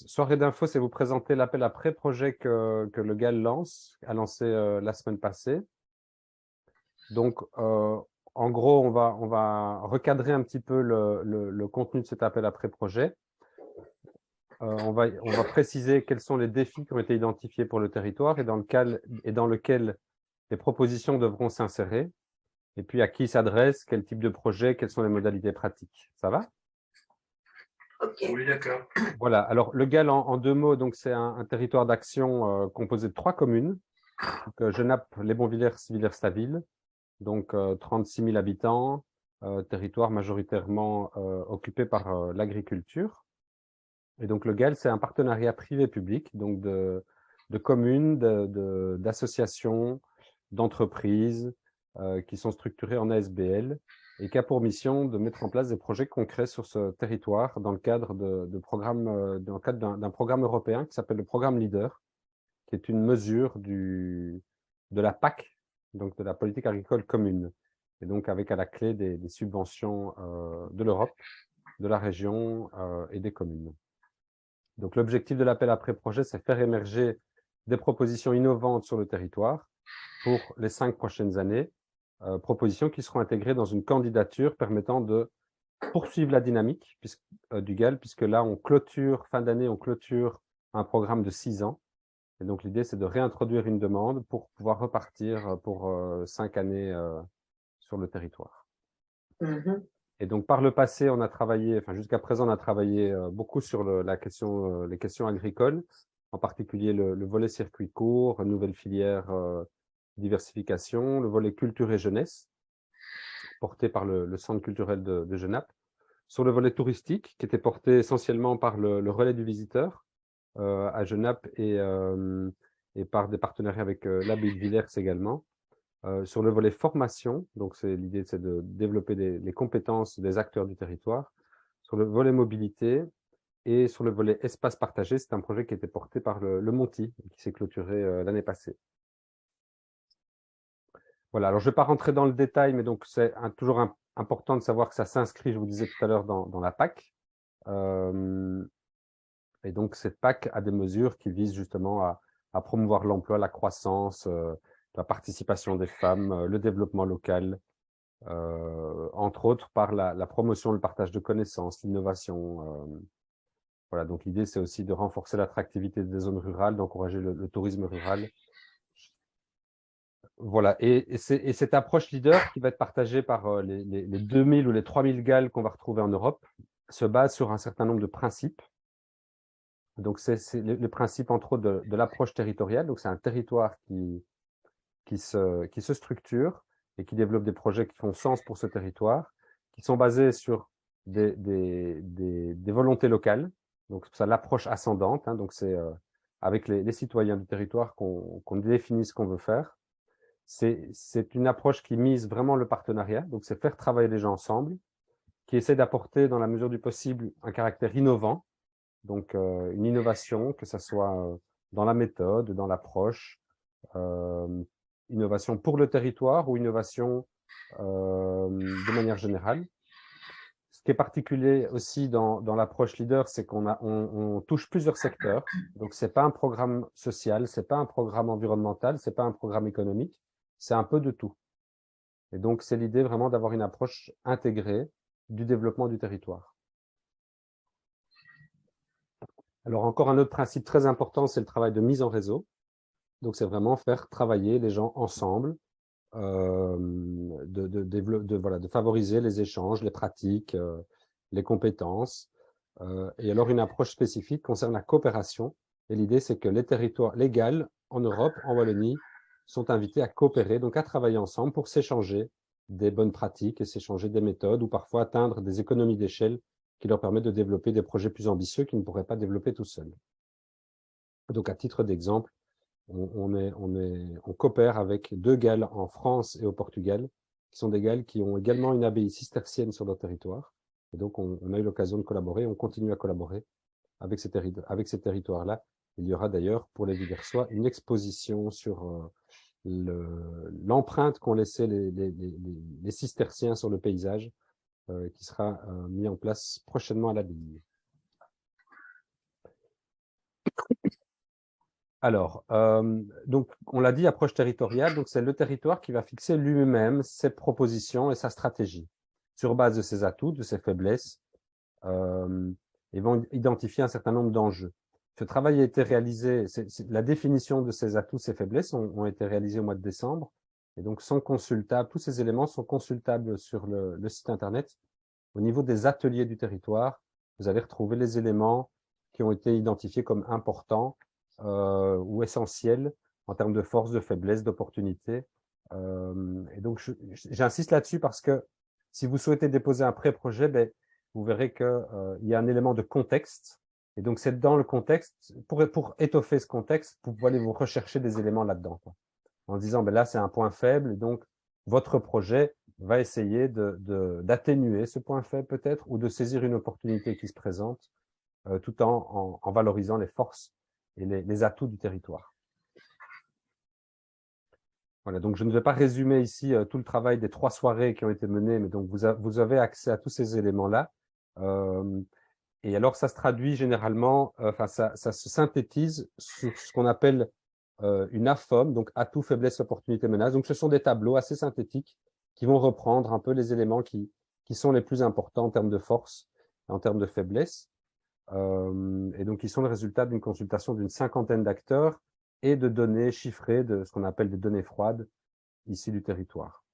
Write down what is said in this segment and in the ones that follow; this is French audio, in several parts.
soirée d'info, c'est vous présenter l'appel à pré-projet que le GAL a lancé la semaine passée. Donc, en gros, on va recadrer un petit peu le contenu de cet appel à pré-projet. On va préciser quels sont les défis qui ont été identifiés pour le territoire et dans lequel les propositions devront s'insérer. Et puis, à qui ils s'adressent, quel type de projet, quelles sont les modalités pratiques. Ça va? Ok. Oui, d'accord. Voilà. Alors, le GAL, en 2 mots, donc c'est un territoire d'action composé de 3 communes. Genappe, Les Bons-Villers, Villers-Staville. Donc 36 000 habitants, territoire majoritairement occupé par l'agriculture. Et donc le GAL, c'est un partenariat privé-public, donc de communes, d'associations, d'entreprises qui sont structurées en ASBL et qui a pour mission de mettre en place des projets concrets sur ce territoire dans le cadre d'un programme européen qui s'appelle le programme LEADER, qui est une mesure de la PAC, donc de la politique agricole commune, et donc avec à la clé des subventions de l'Europe, de la région et des communes. Donc l'objectif de l'appel à pré-projet, c'est faire émerger des propositions innovantes sur le territoire pour les 5 prochaines années, propositions qui seront intégrées dans une candidature permettant de poursuivre la dynamique du GAL, puisque là, fin d'année, on clôture un programme de 6 ans. Et donc, l'idée, c'est de réintroduire une demande pour pouvoir repartir pour 5 années sur le territoire. Mhm. Et donc, par le passé, on a travaillé, enfin, jusqu'à présent, on a travaillé beaucoup sur les questions agricoles, en particulier le volet circuit court, nouvelle filière diversification, le volet culture et jeunesse, porté par le Centre culturel de Genappe, sur le volet touristique, qui était porté essentiellement par le relais du visiteur à Genappe et par des partenariats avec l'abbaye de Villers également. Sur le volet formation, donc l'idée, c'est de développer les compétences des acteurs du territoire. Sur le volet mobilité et sur le volet espace partagé, c'est un projet qui était porté par le Monti, qui s'est clôturé l'année passée. Voilà, alors je ne vais pas rentrer dans le détail, mais donc c'est toujours important de savoir que ça s'inscrit, je vous disais tout à l'heure, dans la PAC. Et donc cette PAC a des mesures qui visent justement à promouvoir l'emploi, la croissance, la participation des femmes, le développement local, entre autres par la promotion, le partage de connaissances, l'innovation. Voilà, donc l'idée, c'est aussi de renforcer l'attractivité des zones rurales, d'encourager le tourisme rural. Voilà, et cette approche leader qui va être partagée par les 2000 ou les 3000 GAL qu'on va retrouver en Europe se base sur un certain nombre de principes. Donc, c'est le principe, entre autres, de l'approche territoriale. Donc, c'est un territoire qui se structure et qui développe des projets qui font sens pour ce territoire, qui sont basés sur des volontés locales. Donc, c'est ça l'approche ascendante. Hein, donc, c'est avec les citoyens du territoire qu'on définit ce qu'on veut faire. C'est une approche qui mise vraiment le partenariat. Donc, c'est faire travailler les gens ensemble, qui essaie d'apporter, dans la mesure du possible, un caractère innovant. Donc, une innovation, que ce soit dans la méthode, dans l'approche, innovation pour le territoire ou innovation de manière générale. Ce qui est particulier aussi dans l'approche leader, c'est on touche plusieurs secteurs. Donc, ce n'est pas un programme social, ce n'est pas un programme environnemental, ce n'est pas un programme économique, c'est un peu de tout. Et donc, c'est l'idée vraiment d'avoir une approche intégrée du développement du territoire. Alors, encore un autre principe très important, c'est le travail de mise en réseau. Donc, c'est vraiment faire travailler les gens ensemble, de favoriser les échanges, les pratiques, les compétences. Et alors, une approche spécifique concerne la coopération. Et l'idée, c'est que les territoires légaux en Europe, en Wallonie, sont invités à coopérer, donc à travailler ensemble pour s'échanger des bonnes pratiques et s'échanger des méthodes ou parfois atteindre des économies d'échelle qui leur permettent de développer des projets plus ambitieux qu'ils ne pourraient pas développer tout seuls. Donc, à titre d'exemple, on coopère avec 2 GAL en France et au Portugal, qui sont des GAL qui ont également une abbaye cistercienne sur leur territoire. Et donc, on a eu l'occasion de collaborer, on continue à collaborer avec ces territoires-là. Il y aura d'ailleurs, pour les Viversois, une exposition sur l'empreinte qu'ont laissé les cisterciens sur le paysage, qui sera mis en place prochainement à l'abbaye. Alors, donc, on l'a dit, approche territoriale, donc c'est le territoire qui va fixer lui-même ses propositions et sa stratégie sur base de ses atouts, de ses faiblesses, et vont identifier un certain nombre d'enjeux. Ce travail a été réalisé, la définition de ces atouts, ces faiblesses ont été réalisées au mois de décembre, et donc sont consultables, tous ces éléments sont consultables sur le site internet. Au niveau des ateliers du territoire, vous allez retrouver les éléments qui ont été identifiés comme importants ou essentiels en termes de force, de faiblesse, d'opportunité. Et donc, j'insiste là-dessus parce que si vous souhaitez déposer un pré-projet, ben, vous verrez qu'il y a un élément de contexte. Et donc, c'est dans le contexte, pour étoffer ce contexte, vous pouvez aller vous rechercher des éléments là-dedans, en disant, ben là, c'est un point faible, et donc, votre projet va essayer d'atténuer ce point faible peut-être, ou de saisir une opportunité qui se présente, tout en valorisant les forces et les atouts du territoire. Voilà, donc je ne vais pas résumer ici tout le travail des 3 soirées qui ont été menées, mais donc vous avez accès à tous ces éléments-là. Et alors, ça se traduit généralement, enfin, ça se synthétise sur ce qu'on appelle une AFOM, donc atout, faiblesse, opportunité, menace. Donc, ce sont des tableaux assez synthétiques qui vont reprendre un peu les éléments qui sont les plus importants en termes de force, en termes de faiblesse. Et donc, ils sont le résultat d'une consultation d'une 50aine d'acteurs et de données chiffrées, de ce qu'on appelle des données froides, ici du territoire.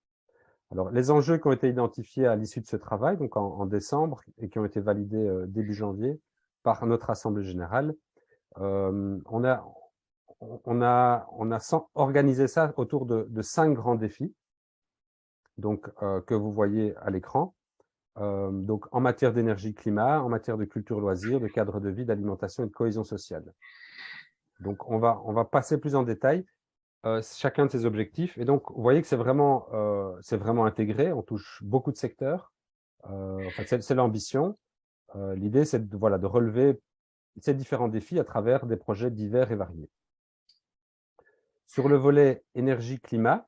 Alors, les enjeux qui ont été identifiés à l'issue de ce travail, donc en décembre, et qui ont été validés début janvier par notre Assemblée générale, on a organisé ça autour de 5 grands défis, donc, que vous voyez à l'écran. Donc, en matière d'énergie-climat, en matière de culture-loisirs, de cadre de vie, d'alimentation et de cohésion sociale. Donc, on va passer plus en détail chacun de ces objectifs. Et donc, vous voyez que c'est vraiment intégré, on touche beaucoup de secteurs. Enfin, c'est l'ambition. L'idée, c'est de relever ces différents défis à travers des projets divers et variés. Sur le volet énergie-climat,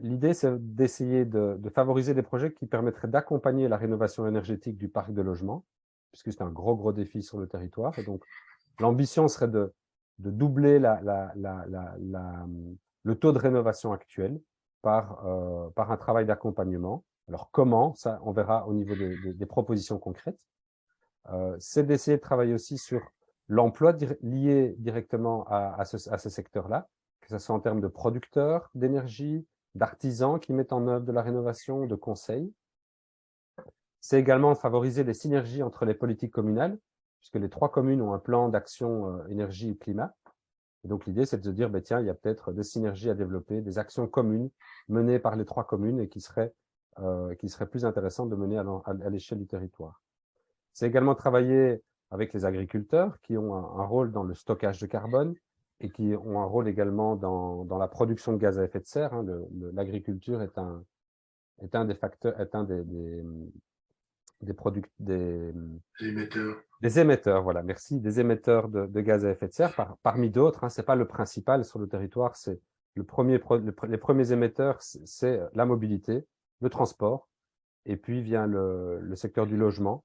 l'idée, c'est d'essayer de favoriser des projets qui permettraient d'accompagner la rénovation énergétique du parc de logement, puisque c'est un gros défi sur le territoire. Et donc, l'ambition serait de doubler le taux de rénovation actuel par un travail d'accompagnement. Alors, comment? Ça, on verra au niveau des propositions concrètes. C'est d'essayer de travailler aussi sur l'emploi lié directement à ce secteur-là, que ce soit en termes de producteurs d'énergie, d'artisans qui mettent en œuvre de la rénovation, de conseils. C'est également favoriser les synergies entre les politiques communales, puisque les 3 communes ont un plan d'action énergie et climat. Et donc, l'idée, c'est de se dire, ben, tiens, il y a peut-être des synergies à développer, des actions communes menées par les 3 communes et qui seraient plus intéressantes de mener à l'échelle du territoire. C'est également travailler avec les agriculteurs qui ont un rôle dans le stockage de carbone et qui ont un rôle également dans la production de gaz à effet de serre. Hein. L'agriculture est un des facteurs, est un des émetteurs, voilà, merci, des émetteurs de gaz à effet de serre, parmi d'autres. Hein, c'est pas le principal sur le territoire, c'est les premiers émetteurs, c'est la mobilité, le transport, et puis vient le secteur du logement.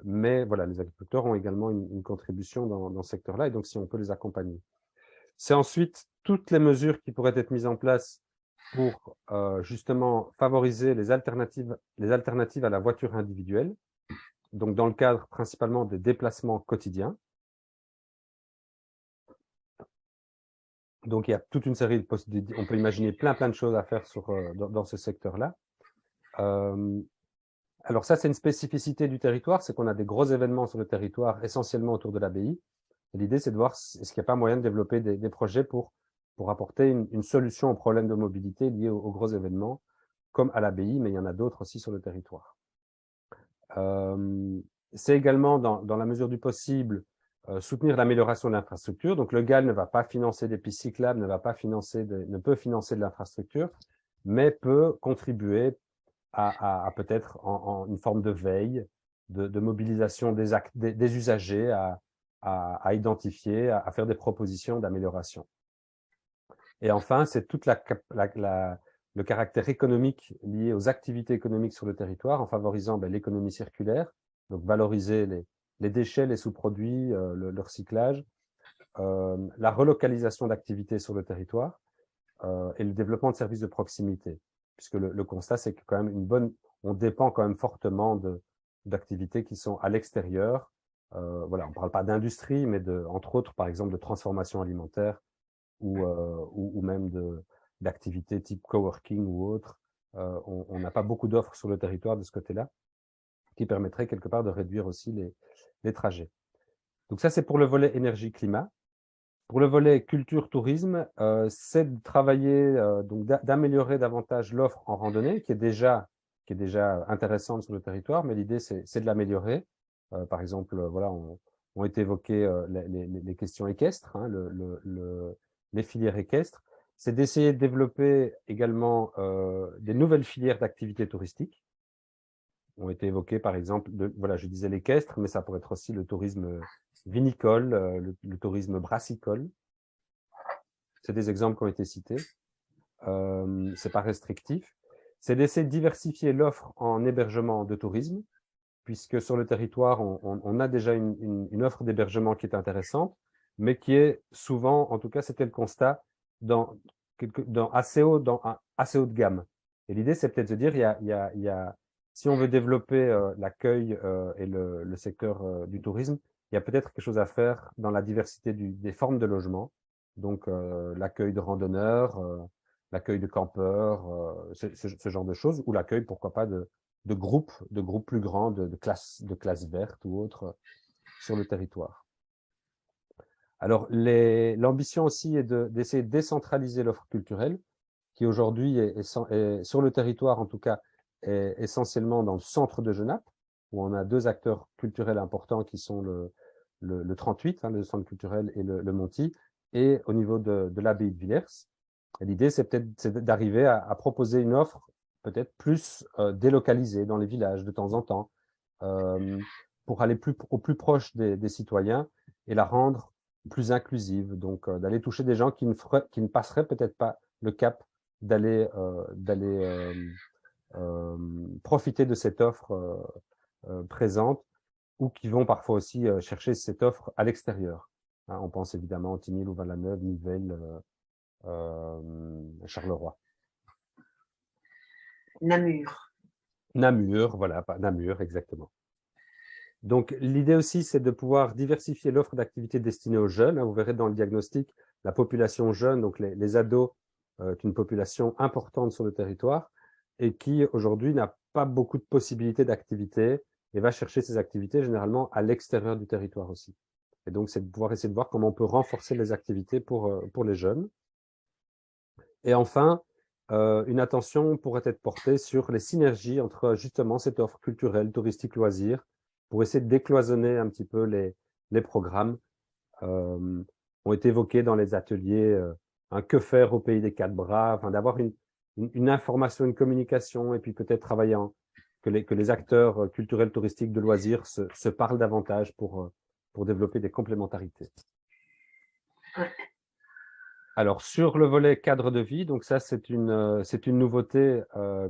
Mais voilà, les agriculteurs ont également une contribution dans ce secteur-là, et donc si on peut les accompagner. C'est ensuite toutes les mesures qui pourraient être mises en place pour justement favoriser les alternatives à la voiture individuelle, donc dans le cadre principalement des déplacements quotidiens. Donc il y a toute une série de possibilités, on peut imaginer plein de choses à faire dans ce secteur-là. Alors ça, c'est une spécificité du territoire, c'est qu'on a des gros événements sur le territoire, essentiellement autour de l'abbaye. L'idée, c'est de voir est-ce qu'il n'y a pas moyen de développer des projets pour apporter une solution aux problèmes de mobilité liés aux gros événements, comme à l'abbaye, mais il y en a d'autres aussi sur le territoire. C'est également, dans la mesure du possible, soutenir l'amélioration de l'infrastructure. Donc, le GAL ne va pas financer des pistes cyclables, ne peut financer de l'infrastructure, mais peut contribuer à peut-être en une forme de veille, de mobilisation des usagers à identifier, à faire des propositions d'amélioration. Et enfin, c'est toute le caractère économique lié aux activités économiques sur le territoire en favorisant l'économie circulaire, donc valoriser les déchets, les sous-produits, le recyclage, la relocalisation d'activités sur le territoire et le développement de services de proximité. Puisque le constat, c'est que quand même on dépend quand même fortement d'activités qui sont à l'extérieur. Voilà, on ne parle pas d'industrie, mais entre autres, par exemple, de transformation alimentaire ou même d'activités type coworking ou autre. On n'a pas beaucoup d'offres sur le territoire de ce côté-là, qui permettrait quelque part de réduire aussi les trajets. Donc ça, c'est pour le volet énergie-climat. Pour le volet culture-tourisme, c'est de travailler, donc d'améliorer davantage l'offre en randonnée, qui est déjà intéressante sur le territoire, mais l'idée, c'est de l'améliorer. Par exemple, voilà, ont été évoquées les questions équestres, hein, les filières équestres. C'est d'essayer de développer également des nouvelles filières d'activités touristiques. Ont été évoquées, par exemple, voilà, je disais l'équestre, mais ça pourrait être aussi le tourisme vinicole, le tourisme brassicole. C'est des exemples qui ont été cités. C'est pas restrictif. C'est d'essayer de diversifier l'offre en hébergement de tourisme, puisque sur le territoire, on a déjà une offre d'hébergement qui est intéressante, mais qui est souvent, en tout cas, c'était le constat, dans assez haut de gamme. Et l'idée, c'est peut-être de dire, si on veut développer l'accueil et le secteur du tourisme, il y a peut-être quelque chose à faire dans la diversité des formes de logement. Donc, l'accueil de randonneurs, l'accueil de campeurs, ce genre de choses, ou l'accueil, pourquoi pas, de groupes plus grands, de classes vertes ou autres sur le territoire. Alors, l'ambition aussi est d'essayer de décentraliser l'offre culturelle, qui aujourd'hui est sur le territoire, en tout cas, est essentiellement dans le centre de Genappe, où on a deux acteurs culturels importants qui sont le 38, hein, le centre culturel, et le Monty, et au niveau de l'abbaye de Villers. L'idée, c'est peut-être d'arriver à proposer une offre peut-être plus délocalisée dans les villages de temps en temps, pour aller au plus proche des citoyens et la rendre plus inclusive. Donc, d'aller toucher des gens qui ne passeraient peut-être pas le cap d'aller profiter de cette offre présente, ou qui vont parfois aussi chercher cette offre à l'extérieur. Hein, on pense évidemment à Tigny, Louvain-la-Neuve, Nivelles, Charleroi. Namur. Namur, voilà, pas Namur, exactement. Donc, l'idée aussi, c'est de pouvoir diversifier l'offre d'activités destinées aux jeunes. Vous verrez dans le diagnostic, la population jeune, donc les ados, est une population importante sur le territoire et qui, aujourd'hui, n'a pas beaucoup de possibilités d'activités et va chercher ces activités généralement à l'extérieur du territoire aussi. Et donc, c'est de pouvoir essayer de voir comment on peut renforcer les activités pour les jeunes. Et enfin, une attention pourrait être portée sur les synergies entre justement cette offre culturelle, touristique, loisirs, pour essayer de décloisonner un petit peu les programmes. Ont été évoqués dans les ateliers un que faire au pays des quatre bras, enfin, d'avoir une information, une communication, et puis peut-être travailler que les acteurs culturels, touristiques, de loisirs se parlent davantage pour développer des complémentarités. Ouais. Alors, sur le volet cadre de vie, donc ça, c'est une nouveauté,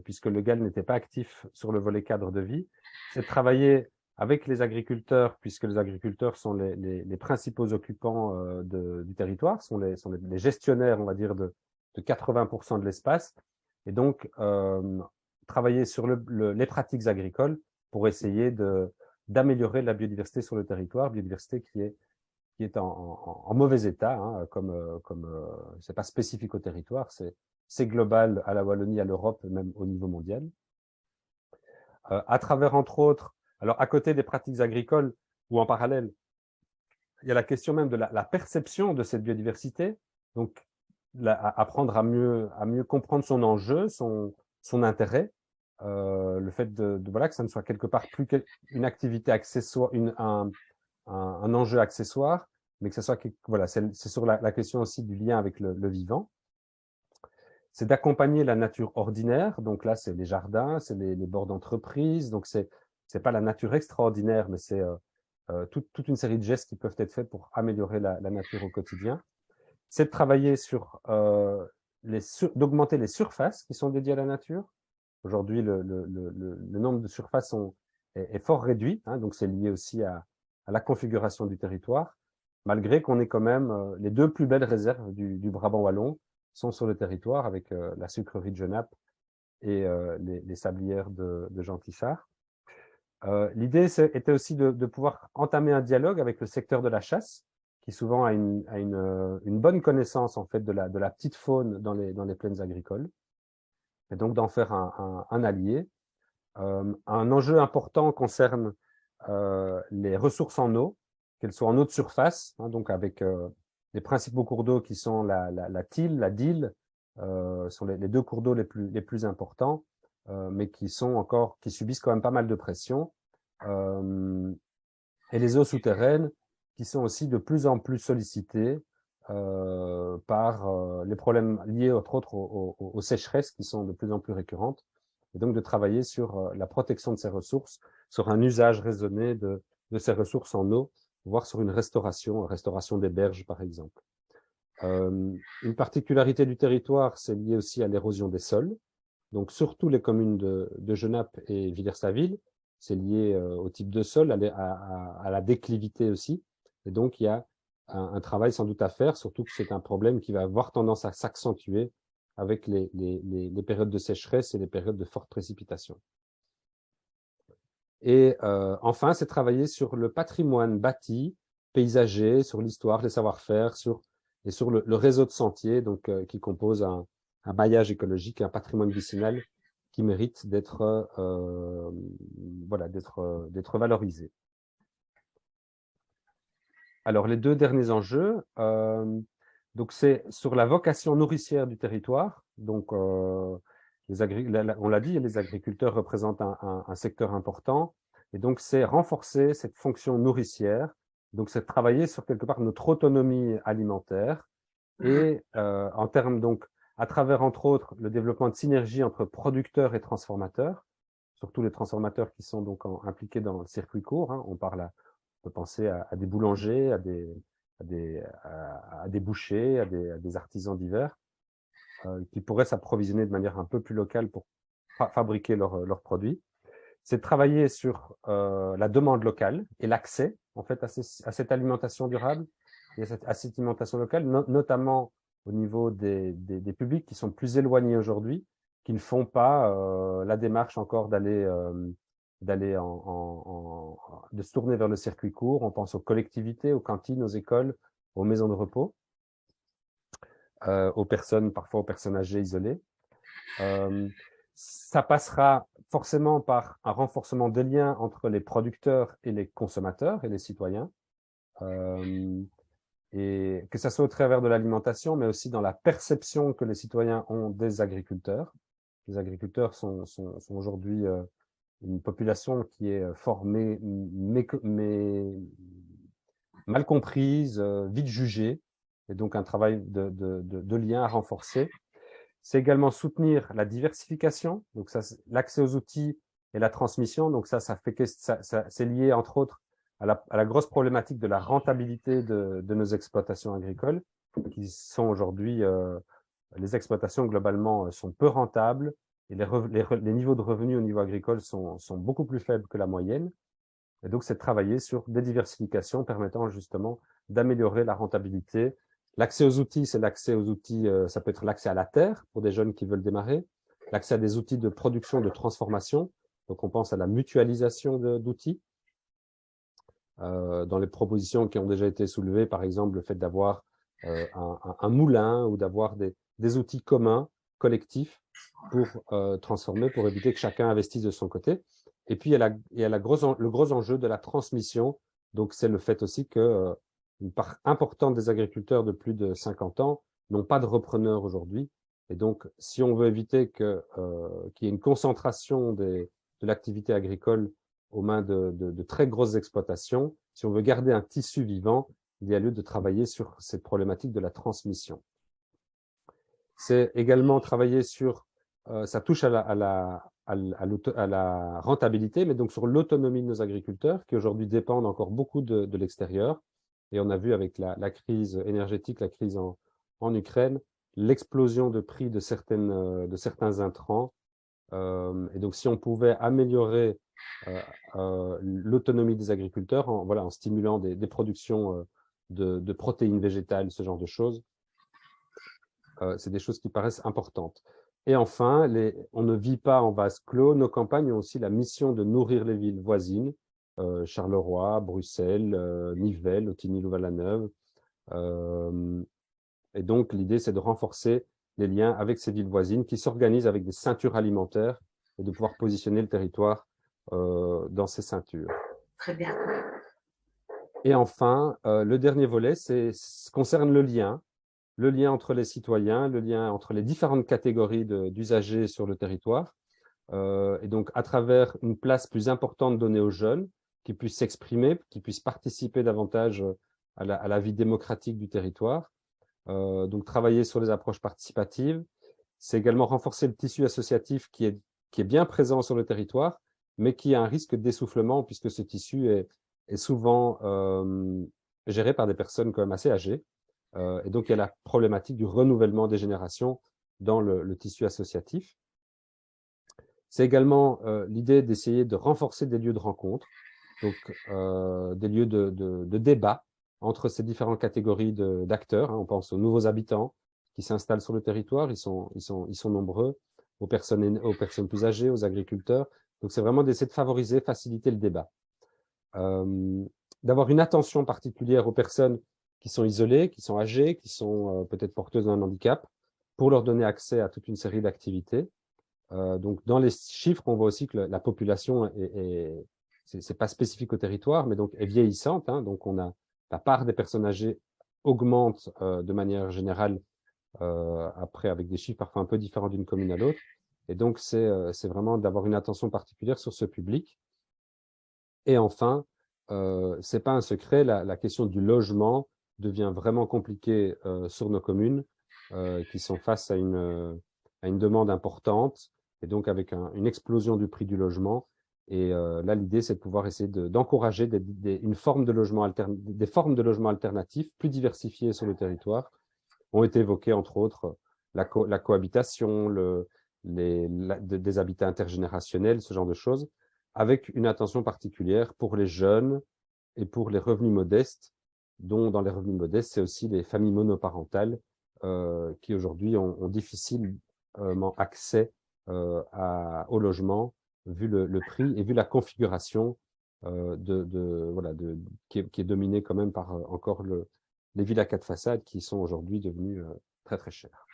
puisque le GAL n'était pas actif sur le volet cadre de vie, c'est de travailler avec les agriculteurs, puisque les agriculteurs sont les principaux occupants du territoire, sont les gestionnaires, on va dire, de 80% de l'espace, et donc travailler sur les pratiques agricoles pour essayer d'améliorer la biodiversité sur le territoire, biodiversité qui est en mauvais état, hein, c'est pas spécifique au territoire, c'est global à la Wallonie, à l'Europe, même au niveau mondial. À travers, entre autres, alors à côté des pratiques agricoles, ou en parallèle, il y a la question même de la perception de cette biodiversité, donc apprendre à mieux comprendre son enjeu, son intérêt, le fait voilà, que ça ne soit quelque part plus qu'une activité accessoire, un enjeu accessoire, mais que ce soit, voilà, c'est sur la question aussi du lien avec le vivant. C'est d'accompagner la nature ordinaire, donc là, c'est les jardins, c'est les bords d'entreprise, donc c'est pas la nature extraordinaire, mais c'est toute une série de gestes qui peuvent être faits pour améliorer la nature au quotidien. C'est de travailler sur, d'augmenter les surfaces qui sont dédiées à la nature. Aujourd'hui, le nombre de surfaces est fort réduit, hein, donc c'est lié aussi à la configuration du territoire. malgré qu'on ait quand même les deux plus belles réserves du Brabant wallon sont sur le territoire, avec la sucrerie de Genappe et les sablières de Jean Tichard. L'idée était aussi de pouvoir entamer un dialogue avec le secteur de la chasse, qui souvent a une bonne connaissance en fait de la petite faune dans les plaines agricoles, et donc d'en faire un allié. Un enjeu important concerne les ressources en eau, qu'elles soient en eau de surface, hein, donc avec les principaux cours d'eau qui sont la Tille, la Dille, sont les deux cours d'eau les plus importants, mais qui subissent quand même pas mal de pression. Et les eaux souterraines qui sont aussi de plus en plus sollicitées par les problèmes liés entre autres aux sécheresses qui sont de plus en plus récurrentes, et donc de travailler sur la protection de ces ressources, sur un usage raisonné de ces ressources en eau, voire sur une restauration des berges par exemple. Une particularité du territoire, c'est lié aussi à l'érosion des sols, donc surtout les communes de Genappe et Villers-la-Ville. C'est lié au type de sol, à la déclivité aussi. Et donc, il y a un travail sans doute à faire, surtout que c'est un problème qui va avoir tendance à s'accentuer avec les périodes de sécheresse et les périodes de forte précipitation. Et enfin, c'est travailler sur le patrimoine bâti, paysager, sur l'histoire, les savoir-faire, et sur le réseau de sentiers, donc, qui compose un maillage écologique, un patrimoine vicinal qui mérite d'être valorisé. Alors, les deux derniers enjeux, donc c'est sur la vocation nourricière du territoire. Donc, on l'a dit, les agriculteurs représentent un secteur important. Et donc, c'est renforcer cette fonction nourricière. Donc, c'est travailler sur quelque part notre autonomie alimentaire et en termes, donc, à travers, entre autres, le développement de synergies entre producteurs et transformateurs, surtout les transformateurs qui sont donc impliqués dans le circuit court. Hein. On peut penser à des boulangers, à des bouchers, à des artisans divers qui pourraient s'approvisionner de manière un peu plus locale pour fabriquer leurs produits. C'est de travailler sur la demande locale et l'accès en fait à cette alimentation durable et à cette alimentation locale, notamment au niveau des publics qui sont plus éloignés aujourd'hui, qui ne font pas la démarche encore de se tourner vers le circuit court. On pense aux collectivités, aux cantines, aux écoles, aux maisons de repos, parfois aux personnes âgées isolées. Ça passera forcément par un renforcement des liens entre les producteurs et les consommateurs et les citoyens, et que ça soit au travers de l'alimentation, mais aussi dans la perception que les citoyens ont des agriculteurs. Les agriculteurs sont aujourd'hui une population qui est formée, mais mal comprise, vite jugée, et donc un travail de lien à renforcer. C'est également soutenir la diversification, donc ça, l'accès aux outils et la transmission. Donc ça fait que c'est lié entre autres à la grosse problématique de la rentabilité de nos exploitations agricoles, qui sont aujourd'hui, les exploitations globalement sont peu rentables et les niveaux de revenus au niveau agricole sont beaucoup plus faibles que la moyenne. Et donc, c'est de travailler sur des diversifications permettant justement d'améliorer la rentabilité. L'accès aux outils, c'est l'accès aux outils, ça peut être l'accès à la terre pour des jeunes qui veulent démarrer, l'accès à des outils de production, de transformation. Donc, on pense à la mutualisation d'outils. Dans les propositions qui ont déjà été soulevées, par exemple, le fait d'avoir un moulin ou d'avoir des outils communs, collectifs, pour transformer, pour éviter que chacun investisse de son côté. Et puis, il y a le gros enjeu de la transmission. Donc, c'est le fait aussi que une part importante des agriculteurs de plus de 50 ans n'ont pas de repreneurs aujourd'hui. Et donc, si on veut éviter qu'il y ait une concentration de l'activité agricole aux mains de très grosses exploitations, si on veut garder un tissu vivant, il y a lieu de travailler sur cette problématique de la transmission. C'est également travailler sur, ça touche à la rentabilité, mais donc sur l'autonomie de nos agriculteurs, qui aujourd'hui dépendent encore beaucoup de l'extérieur. Et on a vu avec la crise énergétique, la crise en Ukraine, l'explosion de prix de certains intrants. Et donc, si on pouvait améliorer l'autonomie des agriculteurs en stimulant des productions de protéines végétales, ce genre de choses. C'est des choses qui paraissent importantes. Et enfin, on ne vit pas en vase clos. Nos campagnes ont aussi la mission de nourrir les villes voisines, Charleroi, Bruxelles, Nivelles, Autigny-Louvain-la-Neuve. Et donc, l'idée, c'est de renforcer les liens avec ces villes voisines qui s'organisent avec des ceintures alimentaires et de pouvoir positionner le territoire dans ces ceintures. Très bien. Et enfin, le dernier volet, concerne le lien entre les citoyens, le lien entre les différentes catégories d'usagers sur le territoire. Et donc, à travers une place plus importante donnée aux jeunes, qui puissent s'exprimer, qui puissent participer davantage à la vie démocratique du territoire. Donc, travailler sur les approches participatives. C'est également renforcer le tissu associatif qui est bien présent sur le territoire, mais qui a un risque d'essoufflement, puisque ce tissu est souvent géré par des personnes quand même assez âgées. Et donc, il y a la problématique du renouvellement des générations dans le tissu associatif. C'est également l'idée d'essayer de renforcer des lieux de rencontre, donc des lieux de débat entre ces différentes catégories d'acteurs. On pense aux nouveaux habitants qui s'installent sur le territoire, ils sont nombreux, aux personnes plus âgées, aux agriculteurs. Donc, c'est vraiment d'essayer de favoriser, faciliter le débat. D'avoir une attention particulière aux personnes qui sont isolées, qui sont âgées, qui sont peut-être porteuses d'un handicap, pour leur donner accès à toute une série d'activités. Donc, dans les chiffres, on voit aussi que la population c'est pas spécifique au territoire, mais donc est vieillissante. Donc, la part des personnes âgées augmente de manière générale, après avec des chiffres parfois un peu différents d'une commune à l'autre. Et donc, c'est vraiment d'avoir une attention particulière sur ce public. Et enfin, c'est pas un secret, la question du logement devient vraiment compliquée sur nos communes qui sont face à une demande importante et donc avec une explosion du prix du logement. Et là, l'idée, c'est de pouvoir essayer d'encourager des formes de logement alternatifs plus diversifiées sur le territoire. Ont été évoquées, entre autres, la cohabitation, des habitats intergénérationnels, ce genre de choses, avec une attention particulière pour les jeunes et pour les revenus modestes, dont dans les revenus modestes, c'est aussi les familles monoparentales qui aujourd'hui ont difficilement accès au logement, vu le prix et vu la configuration qui est dominée quand même par encore les villas 4 façades qui sont aujourd'hui devenues très très chères.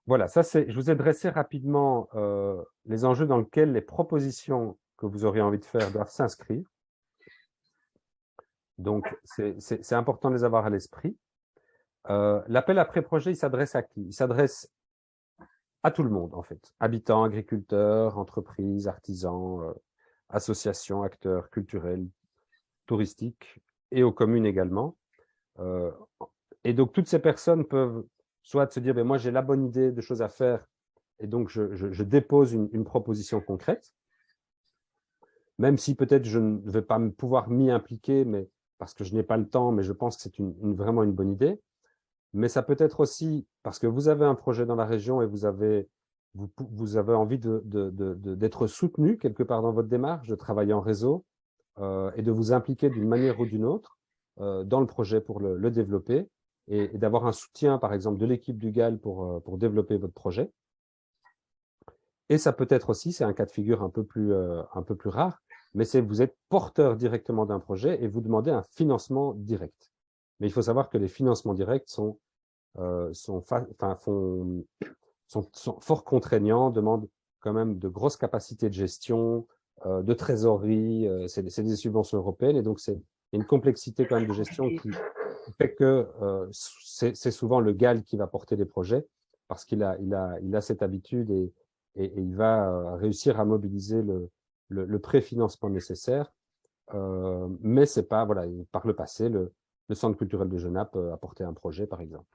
Voilà, je vous ai dressé rapidement les enjeux dans lesquels les propositions que vous auriez envie de faire doivent s'inscrire. Donc, c'est important de les avoir à l'esprit. L'appel après projet, il s'adresse à qui? Il s'adresse à tout le monde, en fait. Habitants, agriculteurs, entreprises, artisans, associations, acteurs culturels, touristiques et aux communes également. Et donc, toutes ces personnes peuvent soit se dire, ben, moi, j'ai la bonne idée de choses à faire et donc je dépose une proposition concrète, même si peut-être je ne vais pas pouvoir m'y impliquer, mais parce que je n'ai pas le temps, mais je pense que c'est vraiment une bonne idée. Mais ça peut être aussi parce que vous avez un projet dans la région et vous avez envie d'être soutenu quelque part dans votre démarche, de travailler en réseau et de vous impliquer d'une manière ou d'une autre dans le projet pour le développer et d'avoir un soutien, par exemple, de l'équipe du GAL pour développer votre projet. Et ça peut être aussi, c'est un cas de figure un peu plus rare, mais c'est vous êtes porteur directement d'un projet et vous demandez un financement direct. Mais il faut savoir que les financements directs sont fort contraignants, demandent quand même de grosses capacités de gestion, de trésorerie, c'est des subventions européennes, et donc c'est une complexité quand même de gestion qui fait que c'est souvent le GAL qui va porter les projets, parce qu'il a cette habitude et il va réussir à mobiliser le préfinancement nécessaire. Mais c'est pas, voilà, par le passé, le Centre culturel de Genappe a porté un projet, par exemple.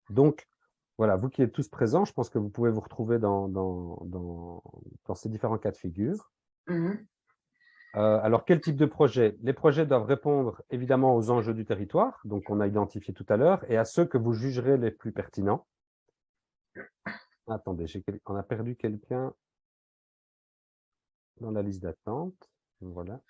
Donc, voilà, vous qui êtes tous présents, je pense que vous pouvez vous retrouver dans ces différents cas de figure. Alors, quel type de projet? Les projets doivent répondre évidemment aux enjeux du territoire, donc on a identifié tout à l'heure, et à ceux que vous jugerez les plus pertinents. Attendez, on a perdu quelqu'un dans la liste d'attente. Voilà.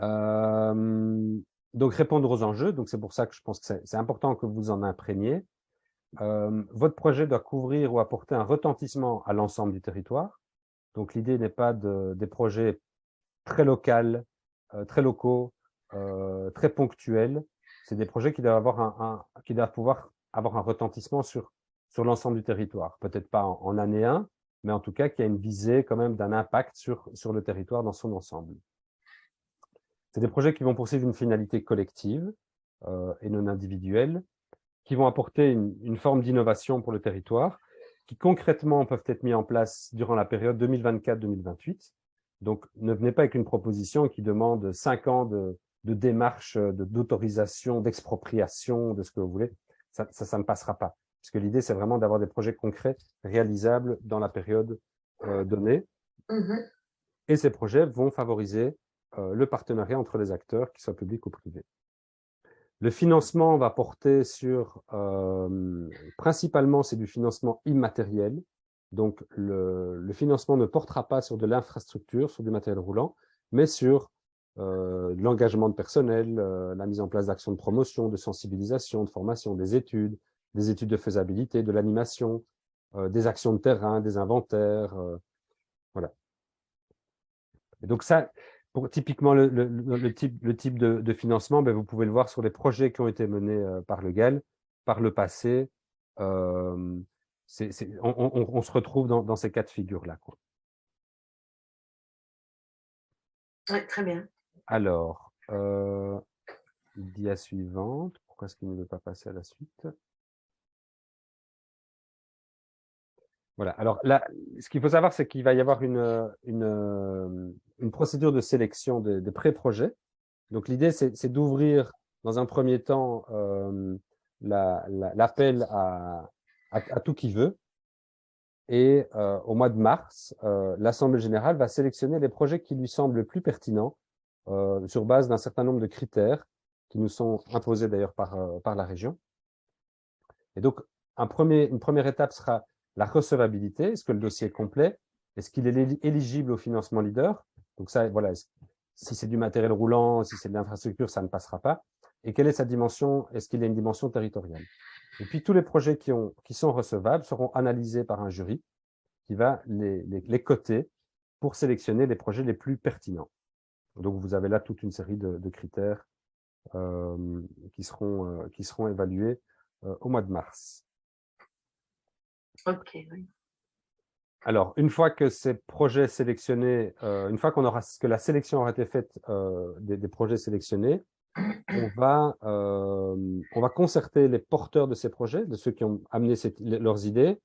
Donc, répondre aux enjeux. Donc, c'est pour ça que je pense que c'est important que vous en imprégniez. Votre projet doit couvrir ou apporter un retentissement à l'ensemble du territoire. Donc, l'idée n'est pas des projets très locaux, très locaux, très ponctuels. C'est des projets qui doivent qui doivent pouvoir avoir un retentissement sur l'ensemble du territoire. Peut-être pas en année 1, mais en tout cas qui a une visée quand même d'un impact sur le territoire dans son ensemble. C'est des projets qui vont poursuivre une finalité collective et non individuelle, qui vont apporter une forme d'innovation pour le territoire, qui concrètement peuvent être mis en place durant la période 2024-2028. Donc, ne venez pas avec une proposition qui demande 5 ans de démarche, d'autorisation, d'expropriation, de ce que vous voulez. Ça ne passera pas. Parce que l'idée, c'est vraiment d'avoir des projets concrets, réalisables dans la période donnée. Et ces projets vont favoriser le partenariat entre les acteurs, qu'ils soient publics ou privés. Le financement va porter sur, principalement, c'est du financement immatériel. Donc, le financement ne portera pas sur de l'infrastructure, sur du matériel roulant, mais sur l'engagement de personnel, la mise en place d'actions de promotion, de sensibilisation, de formation, des études de faisabilité, de l'animation, des actions de terrain, des inventaires, voilà. Et donc ça, typiquement le type de financement, ben, vous pouvez le voir sur les projets qui ont été menés par le GAL par le passé. On se retrouve dans ces cas de figure-là. Ouais, très bien. Alors, dia suivante. Pourquoi est-ce qu'il ne veut pas passer à la suite? Voilà. Alors là, ce qu'il faut savoir, c'est qu'il va y avoir une procédure de sélection des pré-projets. Donc l'idée, c'est d'ouvrir dans un premier temps l'appel à tout qui veut. Et au mois de mars, l'Assemblée générale va sélectionner les projets qui lui semblent les plus pertinents sur base d'un certain nombre de critères qui nous sont imposés d'ailleurs par la région. Et donc, une première étape sera la recevabilité. Est-ce que le dossier est complet? Est-ce qu'il est éligible au financement leader? Donc ça, voilà, si c'est du matériel roulant, si c'est de l'infrastructure, ça ne passera pas. Et quelle est sa dimension? Est-ce qu'il a une dimension territoriale? Et puis, tous les projets qui sont recevables seront analysés par un jury qui va les coter pour sélectionner les projets les plus pertinents. Donc, vous avez là toute une série de critères qui seront évalués au mois de mars. Ok, oui. Alors, une fois que ces projets sélectionnés, une fois que la sélection aura été faite des projets sélectionnés, on va concerter les porteurs de ces projets, de ceux qui ont amené leurs idées,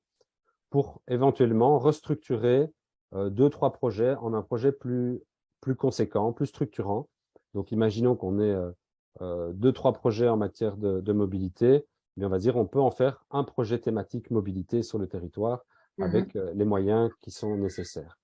pour éventuellement restructurer 2-3 projets en un projet plus conséquent, plus structurant. Donc, imaginons qu'on ait 2-3 projets en matière de mobilité, mais on va dire on peut en faire un projet thématique mobilité sur le territoire avec les moyens qui sont nécessaires.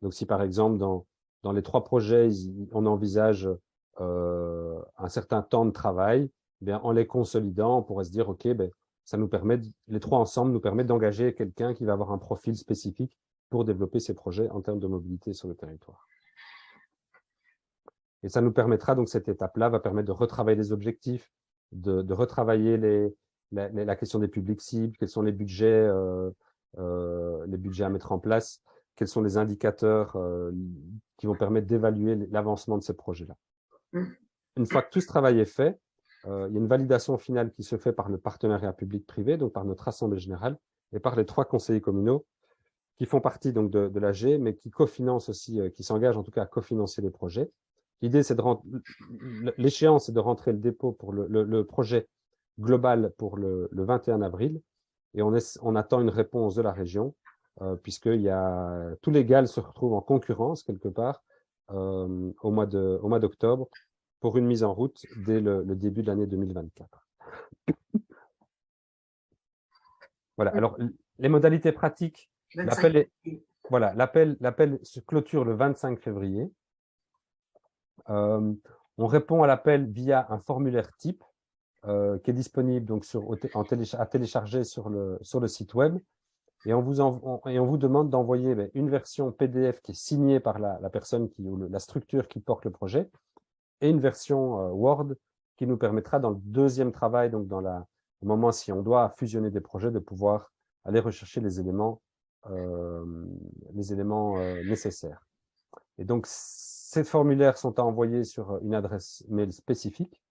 Donc, si par exemple, dans les 3 projets, on envisage un certain temps de travail, eh bien, en les consolidant, on pourrait se dire, OK, ben, ça nous permet, les 3 ensemble nous permettent d'engager quelqu'un qui va avoir un profil spécifique pour développer ces projets en termes de mobilité sur le territoire. Et ça nous permettra, donc cette étape-là va permettre de retravailler les objectifs, de retravailler la question des publics cibles, quels sont les budgets à mettre en place, quels sont les indicateurs qui vont permettre d'évaluer l'avancement de ces projets-là. Une fois que tout ce travail est fait, il y a une validation finale qui se fait par le partenariat public-privé, donc par notre Assemblée générale, et par les 3 conseillers communaux qui font partie donc de l'AG, mais qui cofinancent aussi, qui s'engagent en tout cas à cofinancer les projets. L'idée, c'est l'échéance, c'est de rentrer le dépôt pour le projet global pour le 21 avril, et on attend une réponse de la région, puisque tous les GAL se retrouvent en concurrence quelque part au mois d'octobre pour une mise en route dès le début de l'année 2024. Voilà. Alors, les modalités pratiques, l'appel se clôture le 25 février. On répond à l'appel via un formulaire type qui est disponible donc à télécharger sur le site web. Et on vous demande d'envoyer une version PDF qui est signée par la personne ou la structure qui porte le projet, et une version Word qui nous permettra dans le deuxième travail, donc au moment si on doit fusionner des projets, de pouvoir aller rechercher les éléments nécessaires. Et donc, ces formulaires sont à envoyer sur une adresse mail spécifique.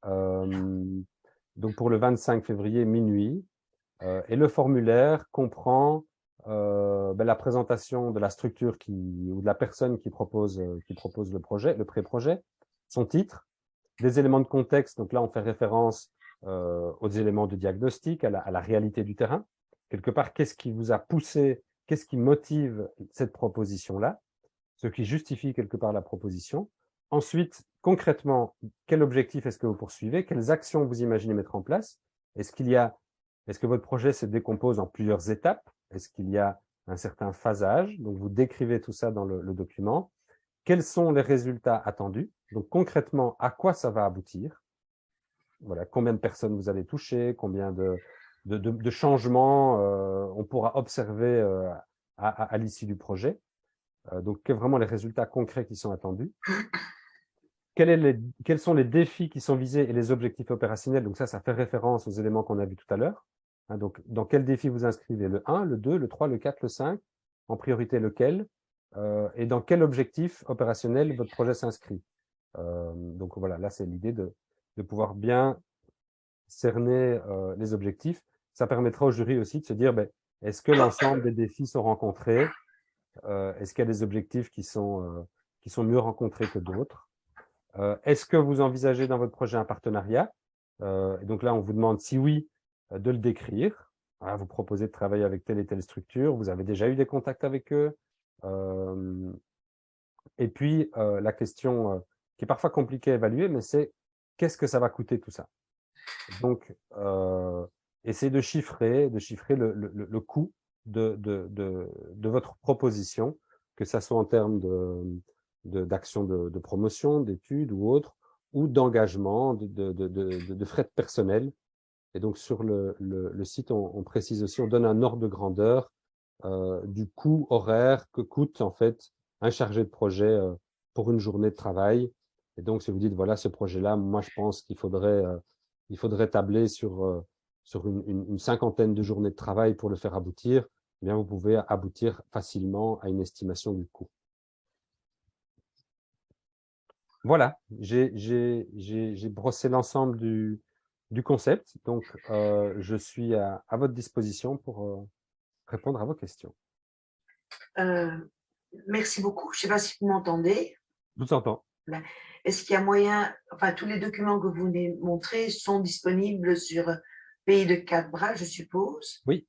Donc, pour le 25 février, minuit. Et le formulaire comprend la présentation de la structure ou de la personne qui propose le projet, le pré-projet, son titre, des éléments de contexte. Donc là, on fait référence aux éléments de diagnostic, à la réalité du terrain. Quelque part, qu'est-ce qui vous a poussé, qu'est-ce qui motive cette proposition-là, ce qui justifie quelque part la proposition. Ensuite, concrètement, quel objectif est-ce que vous poursuivez? Quelles actions vous imaginez mettre en place? Est-ce que votre projet se décompose en plusieurs étapes? Est-ce qu'il y a un certain phasage? Donc, vous décrivez tout ça dans le document. Quels sont les résultats attendus? Donc, concrètement, à quoi ça va aboutir? Voilà, combien de personnes vous allez toucher? Combien de changements on pourra observer à l'issue du projet? Donc, vraiment les résultats concrets qui sont attendus. Quels sont les défis qui sont visés et les objectifs opérationnels? Donc ça fait référence aux éléments qu'on a vus tout à l'heure. Donc, dans quel défi vous inscrivez? Le 1, le 2, le 3, le 4, le 5? En priorité, lequel? Et dans quel objectif opérationnel votre projet s'inscrit? Donc voilà, là, c'est l'idée de pouvoir bien cerner les objectifs. Ça permettra au jury aussi de se dire, est-ce que l'ensemble des défis sont rencontrés? Est-ce qu'il y a des objectifs qui sont mieux rencontrés que d'autres? Est-ce que vous envisagez dans votre projet un partenariat? Et donc là, on vous demande, si oui, de le décrire. Voilà, vous proposez de travailler avec telle et telle structure. Vous avez déjà eu des contacts avec eux. Et puis, la question qui est parfois compliquée à évaluer, mais c'est qu'est-ce que ça va coûter tout ça? Donc, essayez de chiffrer le coût de votre proposition, que ça soit en termes d'actions de promotion, d'études ou autres, ou d'engagement, de frais de personnel. Et donc, sur le site, on précise aussi, on donne un ordre de grandeur du coût horaire que coûte en fait un chargé de projet pour une journée de travail. Et donc, si vous dites, voilà, ce projet-là, moi, je pense qu'il faudrait tabler sur une cinquantaine de journées de travail pour le faire aboutir, eh bien, vous pouvez aboutir facilement à une estimation du coût. Voilà, j'ai brossé l'ensemble du concept, donc je suis à votre disposition pour répondre à vos questions. Merci beaucoup. Je ne sais pas si vous m'entendez. Je vous entends. Est-ce qu'il y a moyen, enfin, tous les documents que vous venez montrer sont disponibles sur Pays de Quatre Bras, je suppose? Oui.